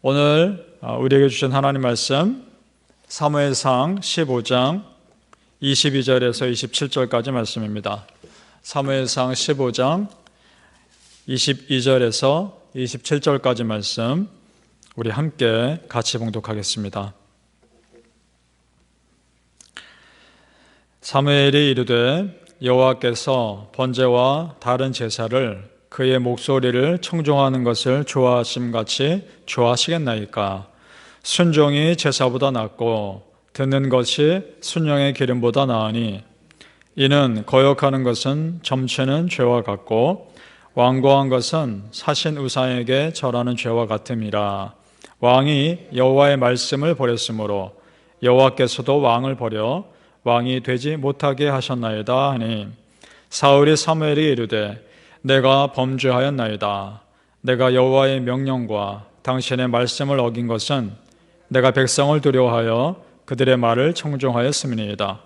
오늘 우리에게 주신 하나님 말씀 사무엘상 15장 22절에서 27절까지 말씀입니다. 사무엘상 15장 22절에서 27절까지 말씀 우리 함께 같이 봉독하겠습니다. 사무엘이 이르되 여호와께서 번제와 다른 제사를 그의 목소리를 청종하는 것을 좋아하심같이 좋아하시겠나이까? 순종이 제사보다 낫고 듣는 것이 순양의 기름보다 나으니 이는 거역하는 것은 점치는 죄와 같고 완고한 것은 사신 우상에게 절하는 죄와 같음이라. 왕이 여호와의 말씀을 버렸으므로 여호와께서도 왕을 버려 왕이 되지 못하게 하셨나이다 하니 사울이 사무엘에게 이르되 내가 범죄하였나이다. 내가 여호와의 명령과 당신의 말씀을 어긴 것은 내가 백성을 두려워하여 그들의 말을 청종하였음이니이다.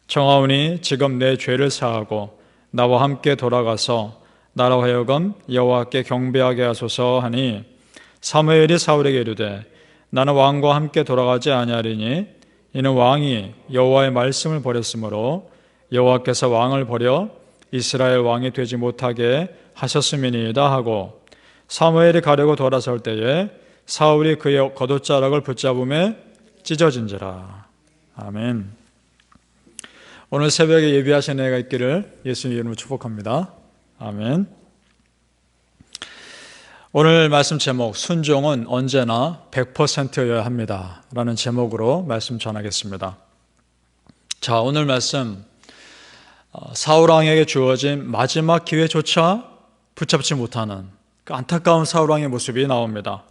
청하오니 지금 내 죄를 사하고 나와 함께 돌아가서 나로 하여금 여호와께 경배하게 하소서 하니 사무엘이 사울에게 이르되 나는 왕과 함께 돌아가지 아니하리니 이는 왕이 여호와의 말씀을 버렸으므로 여호와께서 왕을 버려 이스라엘 왕이 되지 못하게 하셨음이니이다 하고 사무엘이 가려고 돌아설 때에 사울이 그의 겉옷자락을 붙잡음에 찢어진지라. 아멘. 오늘 새벽에 예비하신 애가 있기를 예수님 이름으로 축복합니다. 아멘. 오늘 말씀 제목 순종은 언제나 100%여야 합니다 라는 제목으로 말씀 전하겠습니다. 자, 오늘 말씀 사울 왕에게 주어진 마지막 기회조차 붙잡지 못하는 그 안타까운 사울 왕의 모습이 나옵니다.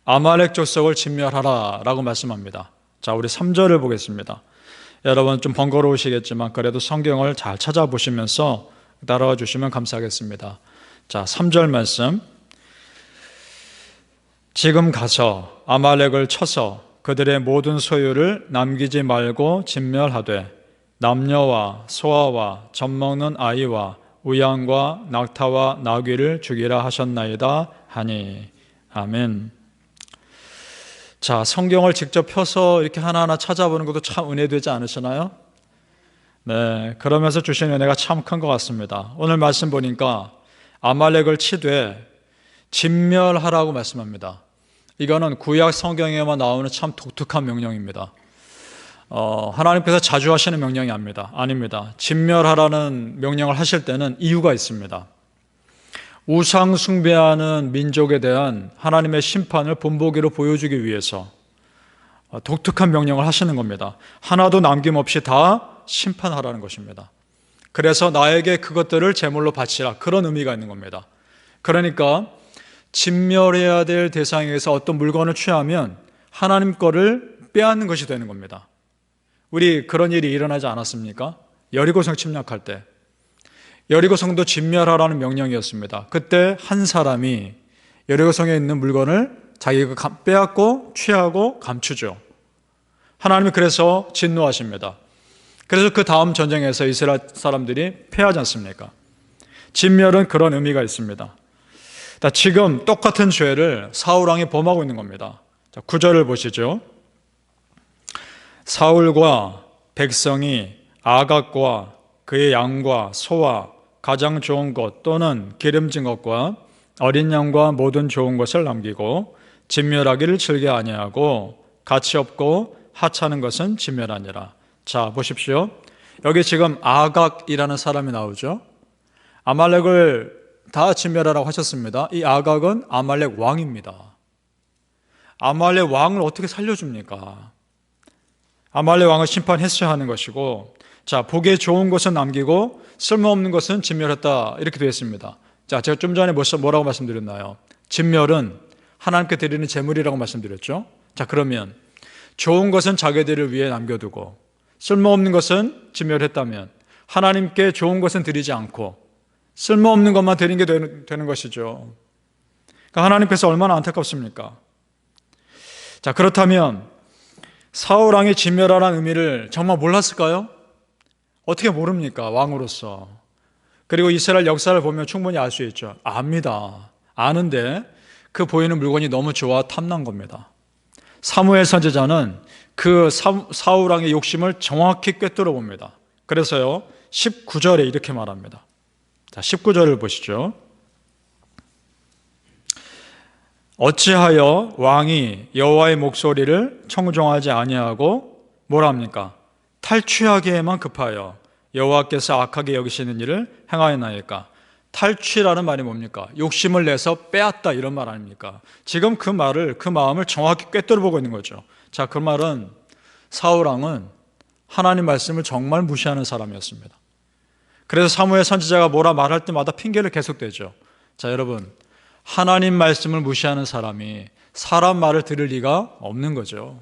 아말렉 족속을 진멸하라 라고 말씀합니다. 자, 우리 3절을 보겠습니다. 여러분 좀 번거로우시겠지만 그래도 성경을 잘 찾아보시면서 따라와 주시면 감사하겠습니다. 자, 3절 말씀. 지금 가서 아말렉을 쳐서 그들의 모든 소유를 남기지 말고 진멸하되 남녀와 소아와 젖먹는 아이와 우양과 낙타와 나귀를 죽이라 하셨나이다 하니. 아멘. 자, 성경을 직접 펴서 이렇게 하나하나 찾아보는 것도 참 은혜되지 않으시나요? 네, 그러면서 주신 은혜가 참 큰 것 같습니다. 오늘 말씀 보니까 아말렉을 치되 진멸하라고 말씀합니다. 이거는 구약 성경에만 나오는 참 독특한 명령입니다. 하나님께서 자주 하시는 명령이 아닙니다. 진멸하라는 명령을 하실 때는 이유가 있습니다. 우상 숭배하는 민족에 대한 하나님의 심판을 본보기로 보여주기 위해서 독특한 명령을 하시는 겁니다. 하나도 남김없이 다 심판하라는 것입니다. 그래서 나에게 그것들을 제물로 바치라, 그런 의미가 있는 겁니다. 그러니까 진멸해야 될 대상에서 어떤 물건을 취하면 하나님 거를 빼앗는 것이 되는 겁니다. 우리 그런 일이 일어나지 않았습니까? 여리고성 침략할 때 여리고성도 진멸하라는 명령이었습니다. 그때 한 사람이 여리고성에 있는 물건을 자기가 빼앗고 취하고 감추죠. 하나님이 그래서 진노하십니다. 그래서 그 다음 전쟁에서 이스라엘 사람들이 패하지 않습니까? 진멸은 그런 의미가 있습니다. 지금 똑같은 죄를 사울 왕이 범하고 있는 겁니다. 9절을 보시죠. 사울과 백성이 아각과 그의 양과 소와 가장 좋은 것 또는 기름진 것과 어린 양과 모든 좋은 것을 남기고 진멸하기를 즐겨 아니하고 가치 없고 하찮은 것은 진멸하니라. 자, 보십시오. 여기 지금 아각이라는 사람이 나오죠. 아말렉을 다 진멸하라고 하셨습니다. 이 아각은 아말렉 왕입니다. 아말렉 왕을 어떻게 살려줍니까? 아말렉 왕을 심판했어야 하는 것이고, 자, 보기에 좋은 것은 남기고 쓸모없는 것은 진멸했다 이렇게 되어 있습니다. 자, 제가 좀 전에 뭐라고 말씀드렸나요? 진멸은 하나님께 드리는 제물이라고 말씀드렸죠. 자, 그러면 좋은 것은 자기들을 위해 남겨두고 쓸모없는 것은 진멸했다면 하나님께 좋은 것은 드리지 않고 쓸모없는 것만 드리는 게 되는 것이죠. 그러니까 하나님께서 얼마나 안타깝습니까? 자, 그렇다면 사울 왕이 진멸하라는 의미를 정말 몰랐을까요? 어떻게 모릅니까? 왕으로서. 그리고 이스라엘 역사를 보면 충분히 알 수 있죠. 압니다. 아는데 그 보이는 물건이 너무 좋아 탐난 겁니다. 사무엘 선지자는 그 사울 왕의 욕심을 정확히 꿰뚫어 봅니다. 그래서요 19절에 이렇게 말합니다. 자, 19절을 보시죠. 어찌하여 왕이 여호와의 목소리를 청종하지 아니하고 뭐라 합니까? 탈취하기에만 급하여 여호와께서 악하게 여기시는 일을 행하였나이까? 탈취라는 말이 뭡니까? 욕심을 내서 빼앗다 이런 말 아닙니까? 지금 그 마음을 정확히 꿰뚫어 보고 있는 거죠. 자, 그 말은 사울 왕은 하나님 말씀을 정말 무시하는 사람이었습니다. 그래서 사무엘 선지자가 뭐라 말할 때마다 핑계를 계속 대죠. 자, 여러분, 하나님 말씀을 무시하는 사람이 사람 말을 들을 리가 없는 거죠.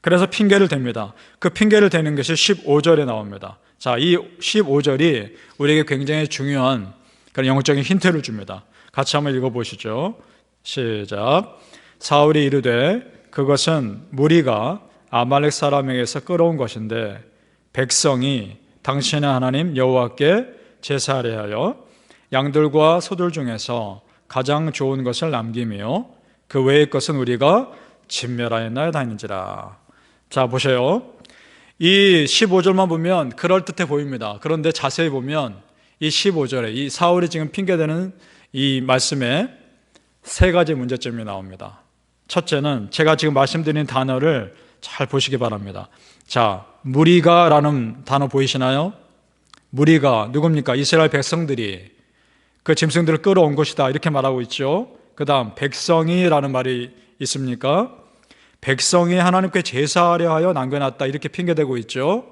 그래서 핑계를 댑니다. 그 핑계를 대는 것이 15절에 나옵니다. 자, 이 15절이 우리에게 굉장히 중요한 그런 영적인 힌트를 줍니다. 같이 한번 읽어보시죠. 시작. 사울이 이르되 그것은 무리가 아말렉 사람에게서 끌어온 것인데 백성이 당신의 하나님 여호와께 제사하려 하여 양들과 소들 중에서 가장 좋은 것을 남기며 그 외의 것은 우리가 진멸하였나이다 하는지라. 자, 보세요. 이 15절만 보면 그럴듯해 보입니다. 그런데 자세히 보면 이 15절에 이 사울이 지금 핑계대는 이 말씀에 세 가지 문제점이 나옵니다. 첫째는 제가 지금 말씀드린 단어를 잘 보시기 바랍니다. 자, 무리가라는 단어 보이시나요? 무리가 누굽니까? 이스라엘 백성들이 그 짐승들을 끌어온 것이다 이렇게 말하고 있죠. 그 다음 백성이라는 말이 있습니까? 백성이 하나님께 제사하려 하여 남겨놨다 이렇게 핑계대고 있죠.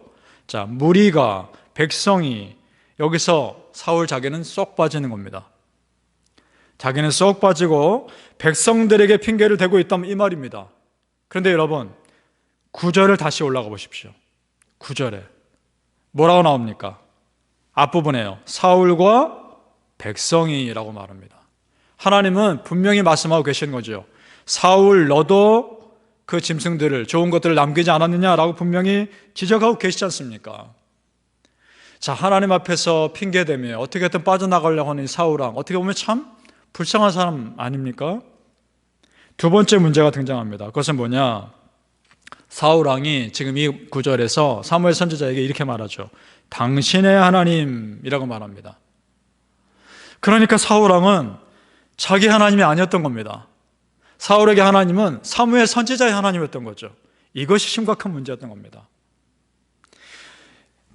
자, 무리가, 백성이, 여기서 사울 자기는 쏙 빠지는 겁니다. 자기는 쏙 빠지고 백성들에게 핑계를 대고 있다면 이 말입니다. 그런데 여러분 9절을 다시 올라가 보십시오. 9절에 뭐라고 나옵니까? 앞부분에요. 사울과 백성이라고 말합니다. 하나님은 분명히 말씀하고 계신 거죠. 사울 너도 그 짐승들을 좋은 것들을 남기지 않았느냐라고 분명히 지적하고 계시지 않습니까? 자, 하나님 앞에서 핑계대며 어떻게든 빠져나가려고 하는 이 사울 왕, 어떻게 보면 참 불쌍한 사람 아닙니까? 두 번째 문제가 등장합니다. 그것은 뭐냐? 사울 왕이 지금 이 구절에서 사무엘 선지자에게 이렇게 말하죠. 당신의 하나님이라고 말합니다. 그러니까 사울 왕은 자기 하나님이 아니었던 겁니다. 사울에게 하나님은 사무엘 선지자의 하나님이었던 거죠. 이것이 심각한 문제였던 겁니다.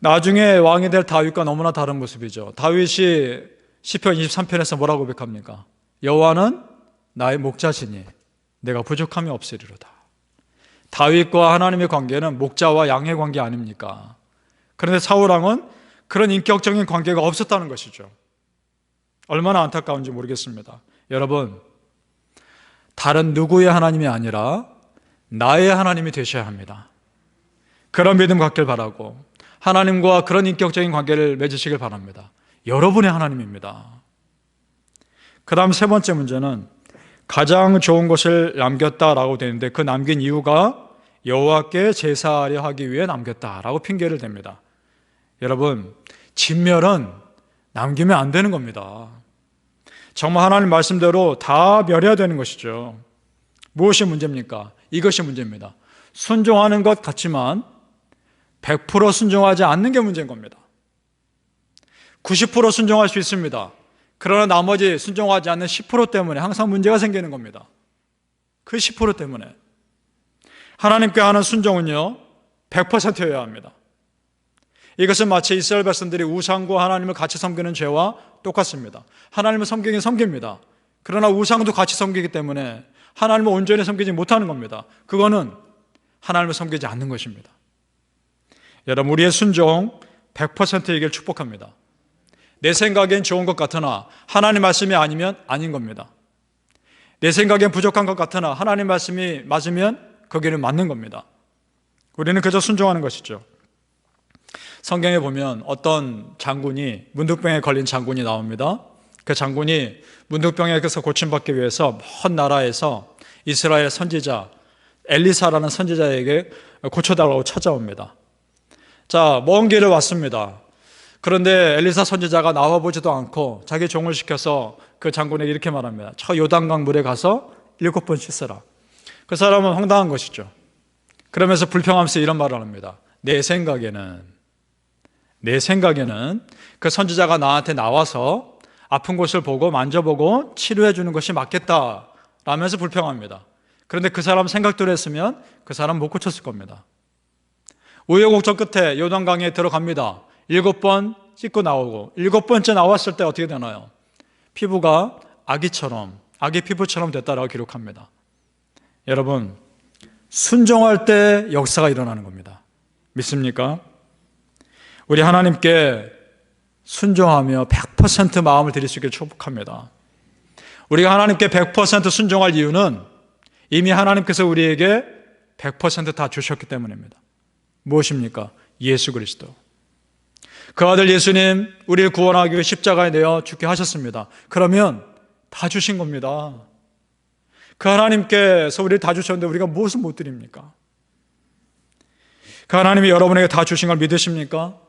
나중에 왕이 될 다윗과 너무나 다른 모습이죠. 다윗이 시편 23편에서 뭐라고 고백합니까? 여호와는 나의 목자시니 내가 부족함이 없으리로다. 다윗과 하나님의 관계는 목자와 양의 관계 아닙니까? 그런데 사울 왕은 그런 인격적인 관계가 없었다는 것이죠. 얼마나 안타까운지 모르겠습니다. 여러분, 다른 누구의 하나님이 아니라 나의 하나님이 되셔야 합니다. 그런 믿음 갖길 바라고 하나님과 그런 인격적인 관계를 맺으시길 바랍니다. 여러분의 하나님입니다. 그 다음 세 번째 문제는 가장 좋은 것을 남겼다라고 되는데 그 남긴 이유가 여호와께 제사하려 하기 위해 남겼다라고 핑계를 댑니다. 여러분, 진멸은 남기면 안 되는 겁니다. 정말 하나님 말씀대로 다 멸해야 되는 것이죠. 무엇이 문제입니까? 이것이 문제입니다. 순종하는 것 같지만 100% 순종하지 않는 게 문제인 겁니다. 90% 순종할 수 있습니다. 그러나 나머지 순종하지 않는 10% 때문에 항상 문제가 생기는 겁니다. 그 10% 때문에. 하나님께 하는 순종은요 100%여야 합니다. 이것은 마치 이스라엘 백성들이 우상과 하나님을 같이 섬기는 죄와 똑같습니다. 하나님을 섬기긴 섬깁니다. 그러나 우상도 같이 섬기기 때문에 하나님을 온전히 섬기지 못하는 겁니다. 그거는 하나님을 섬기지 않는 것입니다. 여러분, 우리의 순종 100%이길 축복합니다. 내 생각엔 좋은 것 같으나 하나님 말씀이 아니면 아닌 겁니다. 내 생각엔 부족한 것 같으나 하나님 말씀이 맞으면 거기는 맞는 겁니다. 우리는 그저 순종하는 것이죠. 성경에 보면 어떤 장군이 문득병에 걸린 장군이 나옵니다. 그 장군이 문득병에서 고침받기 위해서 먼 나라에서 이스라엘 선지자 엘리사라는 선지자에게 고쳐달라고 찾아옵니다. 자, 먼 길을 왔습니다. 그런데 엘리사 선지자가 나와보지도 않고 자기 종을 시켜서 그 장군에게 이렇게 말합니다. 저 요단강 물에 가서 7번 씻어라. 그 사람은 황당한 것이죠. 그러면서 불평하면서 이런 말을 합니다. 내 생각에는 그 선지자가 나한테 나와서 아픈 곳을 보고 만져보고 치료해 주는 것이 맞겠다 라면서 불평합니다. 그런데 그 사람 생각대로 했으면 그 사람 못 고쳤을 겁니다. 우여곡절 끝에 요단강에 들어갑니다. 7번 씻고 나오고 7번째 나왔을 때 어떻게 되나요? 피부가 아기 피부처럼 됐다라고 기록합니다. 여러분, 순종할 때 역사가 일어나는 겁니다. 믿습니까? 우리 하나님께 순종하며 100% 마음을 드릴 수 있기를 축복합니다. 우리가 하나님께 100% 순종할 이유는 이미 하나님께서 우리에게 100% 다 주셨기 때문입니다. 무엇입니까? 예수 그리스도. 그 아들 예수님 우리를 구원하기 위해 십자가에 내어 죽게 하셨습니다. 그러면 다 주신 겁니다. 그 하나님께서 우리를 다 주셨는데 우리가 무엇을 못 드립니까? 그 하나님이 여러분에게 다 주신 걸 믿으십니까?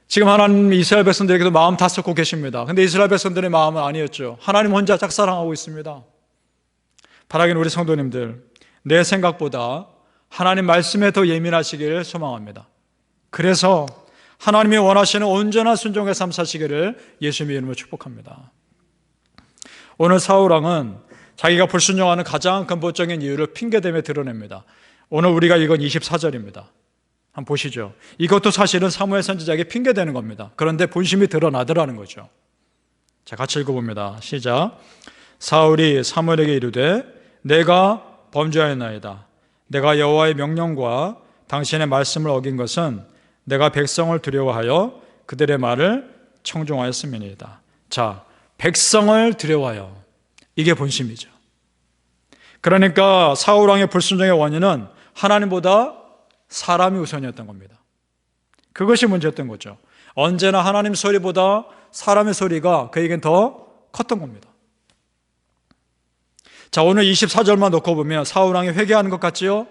지금 하나님이 이스라엘 백성들에게도 마음 다 쏟고 계십니다. 근데 이스라엘 백성들의 마음은 아니었죠. 하나님 혼자 짝사랑하고 있습니다. 바라기는 우리 성도님들, 내 생각보다 하나님 말씀에 더 예민하시기를 소망합니다. 그래서 하나님이 원하시는 온전한 순종의 삶 사시기를 예수님의 이름으로 축복합니다. 오늘 사울왕은 자기가 불순종하는 가장 근본적인 이유를 핑계대며 드러냅니다. 오늘 우리가 읽은 24절입니다. 한번 보시죠. 이것도 사실은 사무엘 선지자에게 핑계대는 겁니다. 그런데 본심이 드러나더라는 거죠. 자, 같이 읽어봅니다. 시작. 사울이 사무엘에게 이르되 내가 범죄하였나이다. 내가 여호와의 명령과 당신의 말씀을 어긴 것은 내가 백성을 두려워하여 그들의 말을 청종하였음이니이다. 자, 백성을 두려워하여, 이게 본심이죠. 그러니까 사울왕의 불순종의 원인은 하나님보다 사람이 우선이었던 겁니다. 그것이 문제였던 거죠. 언제나 하나님 소리보다 사람의 소리가 그에겐 더 컸던 겁니다. 자, 오늘 24절만 놓고 보면 사울왕이 회개하는 것 같지요?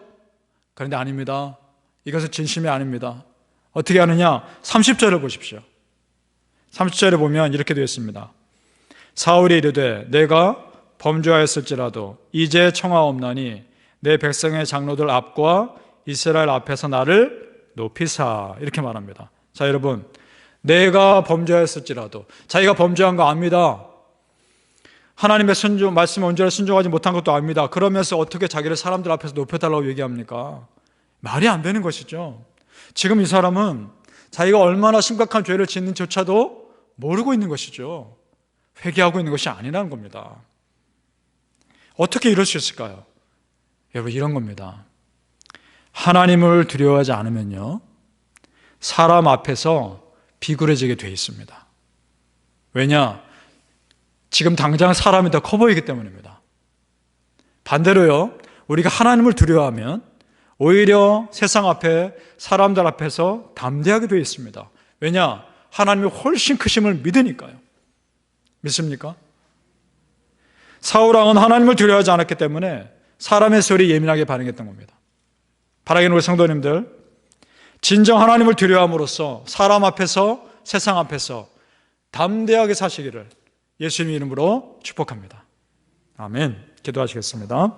그런데 아닙니다. 이것은 진심이 아닙니다. 어떻게 하느냐? 30절을 보십시오. 30절에 보면 이렇게 되어 있습니다. 사울이 이르되 내가 범죄하였을지라도 이제 청하옵나니 내 백성의 장로들 앞과 이스라엘 앞에서 나를 높이사, 이렇게 말합니다. 자, 여러분, 내가 범죄하였을지라도, 자기가 범죄한 거 압니다. 하나님의 말씀에 온전히 순종하지 못한 것도 압니다. 그러면서 어떻게 자기를 사람들 앞에서 높여달라고 얘기합니까? 말이 안 되는 것이죠. 지금 이 사람은 자기가 얼마나 심각한 죄를 짓는지조차도 모르고 있는 것이죠. 회개하고 있는 것이 아니라는 겁니다. 어떻게 이럴 수 있을까요? 여러분, 이런 겁니다. 하나님을 두려워하지 않으면요, 사람 앞에서 비굴해지게 돼 있습니다. 왜냐? 지금 당장 사람이 더 커 보이기 때문입니다. 반대로요, 우리가 하나님을 두려워하면 오히려 세상 앞에, 사람들 앞에서 담대하게 되어 있습니다. 왜냐? 하나님이 훨씬 크심을 믿으니까요. 믿습니까? 사울왕은 하나님을 두려워하지 않았기 때문에 사람의 소리에 예민하게 반응했던 겁니다. 바라기는 우리 성도님들, 진정 하나님을 두려워함으로써 사람 앞에서, 세상 앞에서 담대하게 사시기를 예수님 이름으로 축복합니다. 아멘. 기도하시겠습니다.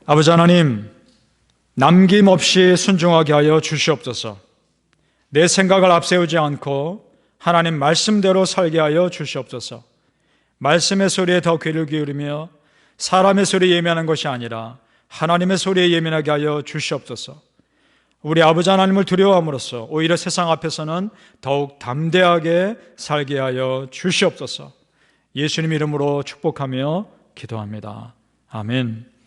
아버지 하나님, 남김없이 순종하게 하여 주시옵소서. 내 생각을 앞세우지 않고 하나님 말씀대로 살게 하여 주시옵소서. 말씀의 소리에 더 귀를 기울이며 사람의 소리에 예민한 것이 아니라 하나님의 소리에 예민하게 하여 주시옵소서. 우리 아버지 하나님을 두려워함으로써 오히려 세상 앞에서는 더욱 담대하게 살게 하여 주시옵소서. 예수님 이름으로 축복하며 기도합니다. 아멘.